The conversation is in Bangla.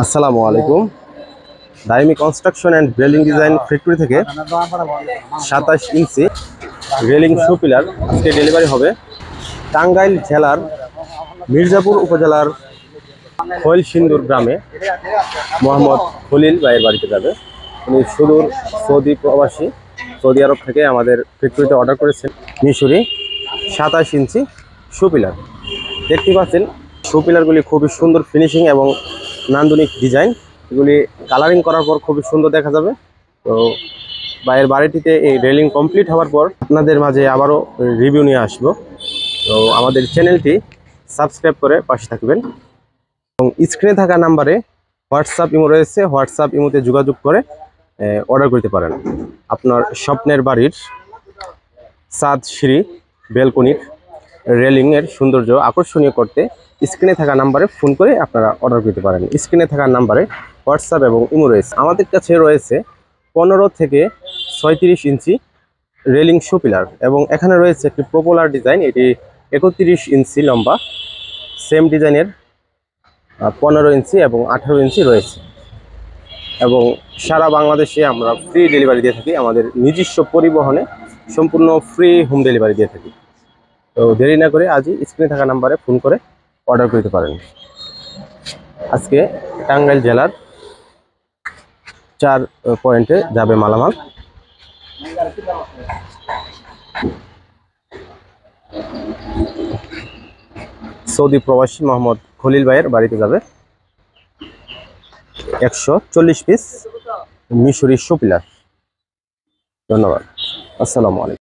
আসসালামু আলাইকুম। Daimi construction and railing design factory থেকে 27 ইঞ্চি রেলিং শু পিলার আজকে ডেলিভারি হবে। টাঙ্গাইল জেলার মির্জাপুর উপজেলার খৈলসিন্দুর গ্রামে মোহাম্মদ খলিল ভাইয়ের বাড়িতে যাবে। উনি সুদূর সৌদি প্রবাসী, সৌদি আরব থেকে আমাদের ফ্যাক্টরিতে অর্ডার করেছেন মিশরি 27 ইঞ্চি শু পিলার। দেখতে পাচ্ছেন শু পিলারগুলি খুবই সুন্দর ফিনিশিং এবং নান্দনিক ডিজাইন। এগুলি কালারিং করার পর খুবই সুন্দর দেখা যাবে। তো ভাইয়ের বাড়িটিতে এই রেলিং কমপ্লিট হওয়ার পর আপনাদের মাঝে আবারও রিভিউ নিয়ে আসব। তো আমাদের চ্যানেলটি সাবস্ক্রাইব করে পাশে থাকবেন এবং স্ক্রিনে থাকা নাম্বারে হোয়াটসঅ্যাপ ইমো রয়েছে, হোয়াটসঅ্যাপ ইমোতে যোগাযোগ করে অর্ডার করতে পারেন। আপনার স্বপ্নের বাড়ির ছাদ, সিঁড়ি, ব্যালকনির রেলিংয়ের সৌন্দর্য আকর্ষণীয় করতে স্ক্রিনে থাকা নাম্বারে ফোন করে আপনারা অর্ডার করতে পারেন। স্ক্রিনে থাকা নাম্বারে হোয়াটসঅ্যাপ এবং ইমো রয়েছে। আমাদের কাছে রয়েছে 15 থেকে 36 ইঞ্চি রেলিং শু পিলার এবং এখানে রয়েছে একটি পপুলার ডিজাইন, এটি 31 ইঞ্চি লম্বা। সেম ডিজাইনের 15 ইঞ্চি এবং 18 ইঞ্চি রয়েছে এবং সারা বাংলাদেশে আমরা ফ্রি ডেলিভারি দিয়ে থাকি। আমাদের নিজস্ব পরিবহনে সম্পূর্ণ ফ্রি হোম ডেলিভারি দিয়ে থাকি। তো দেরি না করে আজই স্ক্রিনে থাকা নাম্বারে ফোন করে অর্ডার করতে পারেন। আজকে টাঙ্গাইল জেলার 4 পয়েন্টে যাবে মালামাল। সৌদি প্রবাসী মোহাম্মদ খলিল ভাইয়ের বাড়িতে যাবে 140 পিস মিশরি শু পিলার। ধন্যবাদ। আসসালামু আলাইকুম।